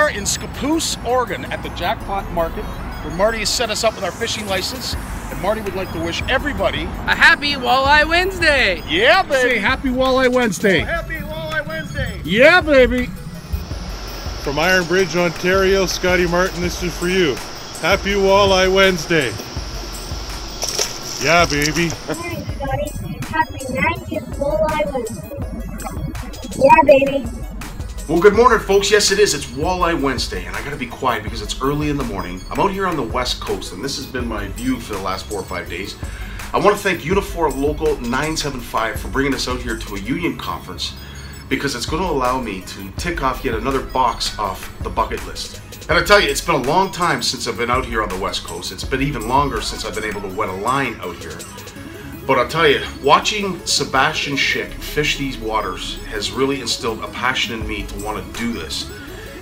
are in Scappoose, Oregon at the Jackpot Market, where Marty has set us up with our fishing license. And Marty would like to wish everybody a happy Walleye Wednesday. Yeah, baby. Say happy Walleye Wednesday. Oh, happy Walleye Wednesday. Yeah, baby. From Iron Bridge, Ontario, Scotty Martin, this is for you. Happy Walleye Wednesday. Yeah, baby. Morning, Scotty. Happy 90th Walleye Wednesday. Yeah, baby. Well, good morning, folks. Yes, it is. It's Walleye Wednesday, and I gotta be quiet because it's early in the morning. I'm out here on the West Coast, and this has been my view for the last 4 or 5 days. I want to thank Unifor Local 975 for bringing us out here to a union conference because it's going to allow me to tick off yet another box off the bucket list. And I tell you, it's been a long time since I've been out here on the West Coast. It's been even longer since I've been able to wet a line out here. But I'll tell you, watching Sebastian Schick fish these waters has really instilled a passion in me to want to do this.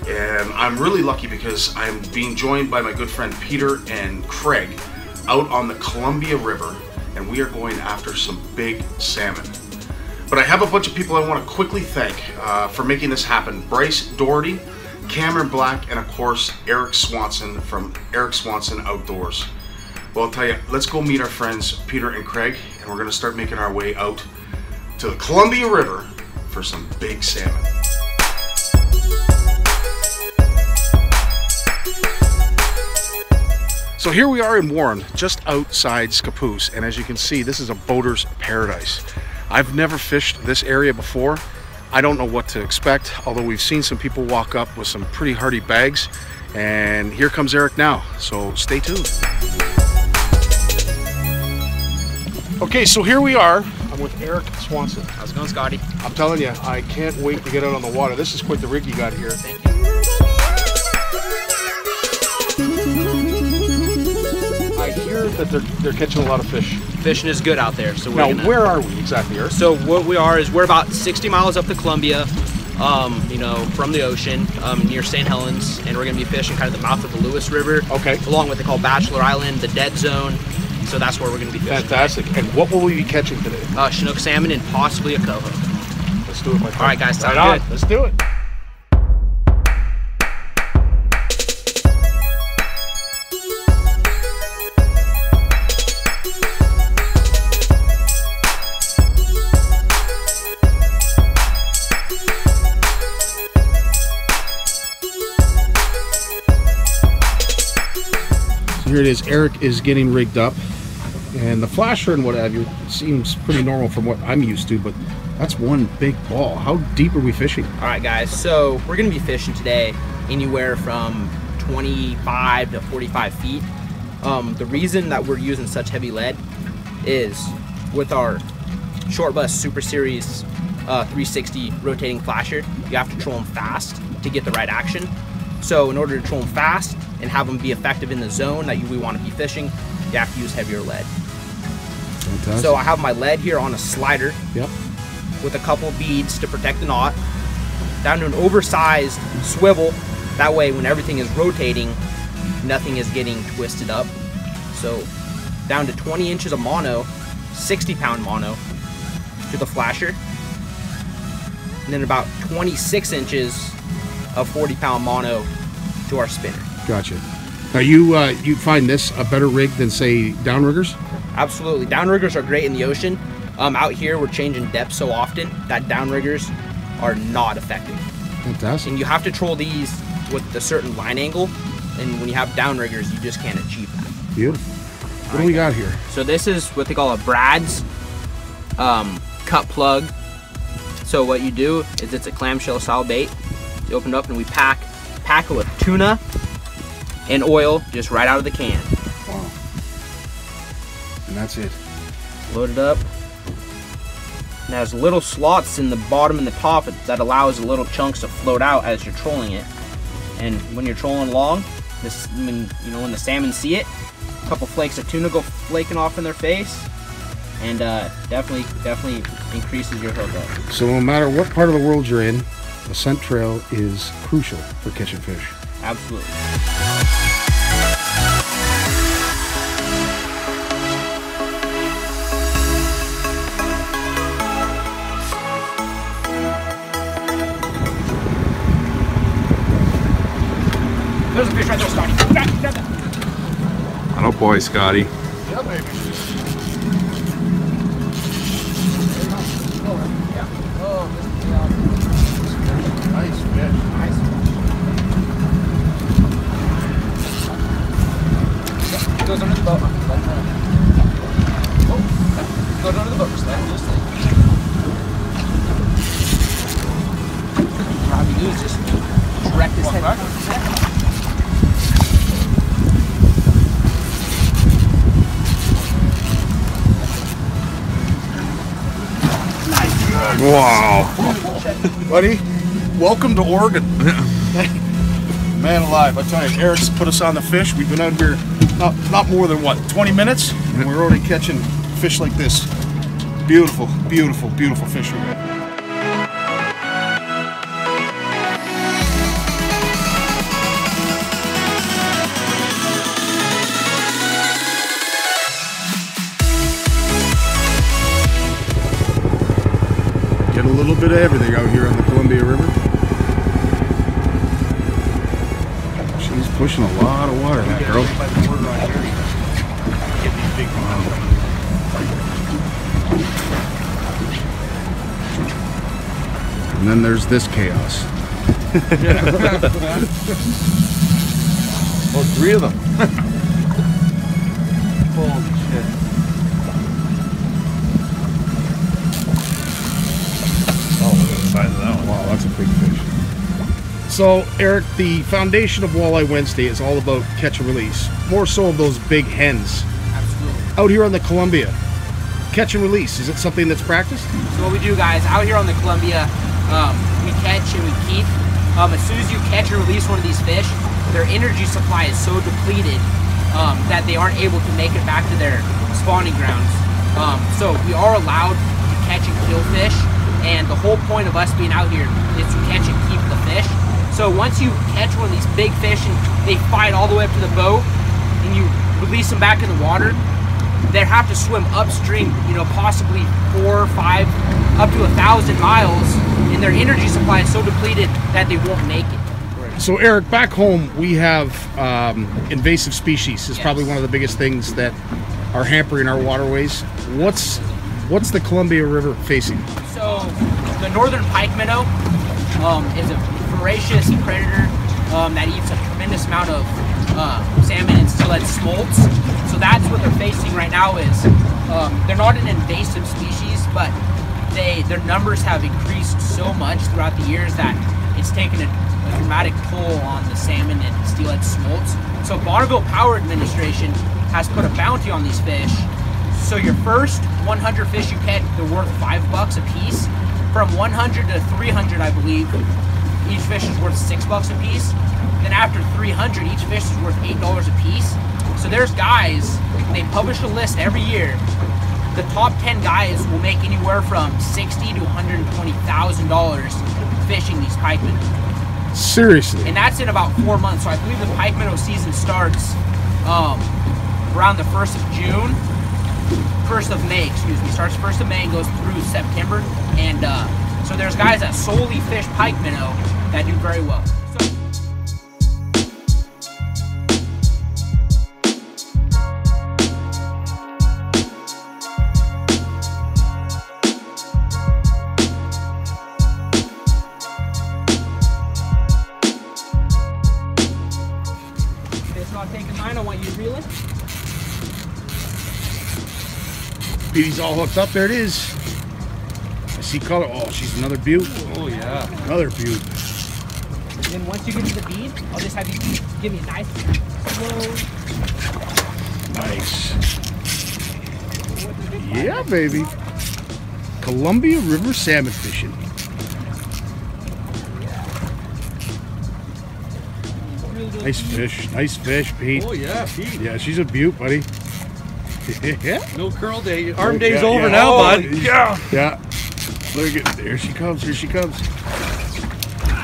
And I'm really lucky because I'm being joined by my good friend Peter and Craig out on the Columbia River, and we are going after some big salmon. But I have a bunch of people I want to quickly thank for making this happen. Bryce Doherty, Cameron Black, and of course Eric Swanson from Eric Swanson Outdoors. Well, I'll tell you, let's go meet our friends Peter and Craig, and we're going to start making our way out to the Columbia River for some big salmon. So here we are in Warren, just outside Scappoose, and as you can see, this is a boater's paradise. I've never fished this area before. I don't know what to expect, although we've seen some people walk up with some pretty hardy bags, and here comes Eric now, so stay tuned. Okay, so here we are. I'm with Eric Swanson. How's it going, Scotty? I'm telling you, I can't wait to get out on the water. This is quite the rig you got here. Thank you. I hear that they're catching a lot of fish. Fishing is good out there, so we're Now, gonna... where are we exactly, Eric? So what we are is we're about 60 miles up the Columbia, you know, from the ocean, near St. Helens, and we're gonna be fishing kind of the mouth of the Lewis River. Okay. Along with what they call Bachelor Island, the Dead Zone. So that's where we're going to be fishing. Fantastic. And what will we be catching today? Chinook salmon and possibly a coho. Let's do it, my friend. All right, guys, sounds right good. Let's do it. Here it is. Eric is getting rigged up, and the flasher and what have you seems pretty normal from what I'm used to, but that's one big ball. How deep are we fishing? All right, guys, so we're gonna be fishing today anywhere from 25 to 45 feet. The reason that we're using such heavy lead is with our Short Bust Super Series 360 rotating flasher, you have to troll them fast to get the right action. So in order to troll them fast and have them be effective in the zone that we want to be fishing, you have to use heavier lead. Fantastic. So I have my lead here on a slider. Yep. With a couple of beads to protect the knot, down to an oversized swivel. That way when everything is rotating, nothing is getting twisted up. So down to 20 inches of mono, 60-pound mono to the flasher. And then about 26 inches of 40-pound mono to our spinner. Gotcha. Now you find this a better rig than say downriggers? Absolutely. Downriggers are great in the ocean. Out here we're changing depth so often that downriggers are not effective. Fantastic. And you have to troll these with a certain line angle, and when you have downriggers you just can't achieve that. Beautiful. What do we got here? So this is what they call a Brad's cut plug. So what you do is it's a clamshell style bait. You open it up and we pack it with tuna and oil just right out of the can. Wow. And that's it. Load it up. It has little slots in the bottom and the top that allows the little chunks to float out as you're trolling it. And when you're trolling along, when the salmon see it, a couple flakes of tuna go flaking off in their face, and definitely increases your hookup. So no matter what part of the world you're in, a scent trail is crucial for catching fish. Absolutely. There's a fish right there, Scotty. Grab that. Oh boy, Scotty. Yeah, baby. Nice fish. Nice. Goes under the boat. Oh, goes under the boat. Just let it. All we do is just direct his head back. Wow. Buddy, welcome to Oregon. Man alive, I tell you, Eric's put us on the fish. We've been out here not more than, what, 20 minutes? And we're already catching fish like this. Beautiful, beautiful, beautiful fishery. Get a little bit of everything out here on the Columbia River. She's pushing a lot of water, that girl. And then there's this chaos. Oh, 3 of them. Holy shit. Oh, look at the size of that one. Wow, that's a big fish. So, Eric, the foundation of Walleye Wednesday is all about catch and release. More so of those big hens. Absolutely. Out here on the Columbia, catch and release, is it something that's practiced? So what we do, guys, out here on the Columbia, we catch and we keep. As soon as you catch or release one of these fish, their energy supply is so depleted that they aren't able to make it back to their spawning grounds. So we are allowed to catch and kill fish, and the whole point of us being out here is to catch and keep the fish. So once you catch one of these big fish and they fight all the way up to the boat, and you release them back in the water, they have to swim upstream, possibly 4, 5, up to 1,000 miles, and their energy supply is so depleted that they won't make it. So, Eric, back home we have invasive species. Is Yes. probably one of the biggest things that are hampering our waterways. What's the Columbia River facing? So the northern pike minnow is a voracious predator that eats a tremendous amount of salmon and steelhead smolts. So that's what they're facing right now. Is they're not an invasive species, but their numbers have increased so much throughout the years that it's taken a dramatic toll on the salmon and steelhead smolts. So Bonneville Power Administration has put a bounty on these fish. So your first 100 fish you catch, they're worth $5 a piece. From 100 to 300, I believe, each fish is worth $6 a piece. Then after 300, each fish is worth $8 a piece. So there's guys, they publish a list every year. The top 10 guys will make anywhere from $60,000 to $120,000 fishing these pike minnow. Seriously? And that's in about 4 months. So I believe the pike minnow season starts around the 1st of June. 1st of May, excuse me. Starts 1st of May and goes through September. And so there's guys that solely fish pike minnow that do very well. It's not taking mine, I want you to reel it. Petey's all hooked up. There it is. I see color. Oh, she's another beaut. Oh yeah. Another beaut. And then once you get to the bead, I'll just have you give me a nice slow. Nice. Yeah, baby. Columbia River salmon fishing. Nice fish, Pete. Oh yeah, Pete. Yeah, she's a beaut, buddy. Yeah. No curl day. Arm day's Yeah, over yeah. now, Oh, bud. Yeah. Yeah. Look at, there she comes, here she comes.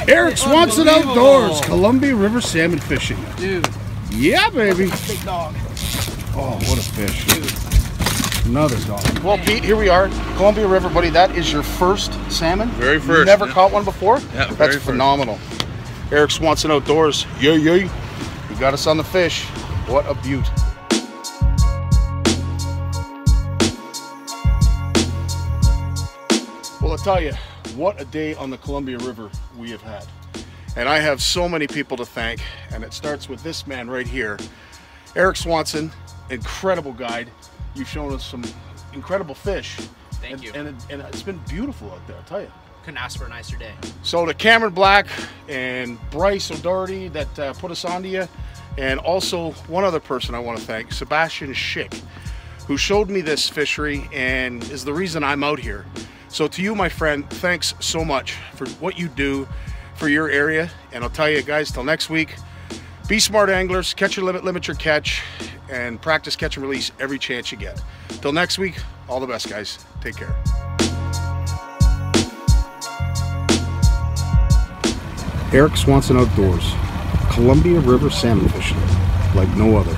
Eric Swanson Outdoors, Columbia River salmon fishing. Dude, Yeah, baby. big dog. Oh, what a fish. Another dog. Well, Pete, here we are. Columbia River, buddy. That is your first salmon? Very first, You never yeah. caught one before? Yeah, very That's first. phenomenal. Eric Swanson Outdoors. Yay, yay. got us on the fish. What a beaut. Well, I'll tell you, what a day on the Columbia River we have had. And I have so many people to thank, and it starts with this man right here, Eric Swanson, incredible guide. You've shown us some incredible fish. Thank you. And it's been beautiful out there, I'll tell you. Couldn't ask for a nicer day. So to Cameron Black and Bryce O'Doherty that put us onto you, and also one other person I want to thank, Sebastian Schick, who showed me this fishery and is the reason I'm out here. So to you, my friend, thanks so much for what you do for your area. And I'll tell you guys, till next week, be smart anglers, catch your limit, limit your catch, and practice catch and release every chance you get. Till next week, all the best, guys. Take care. Eric Swanson Outdoors, Columbia River salmon fishing like no other.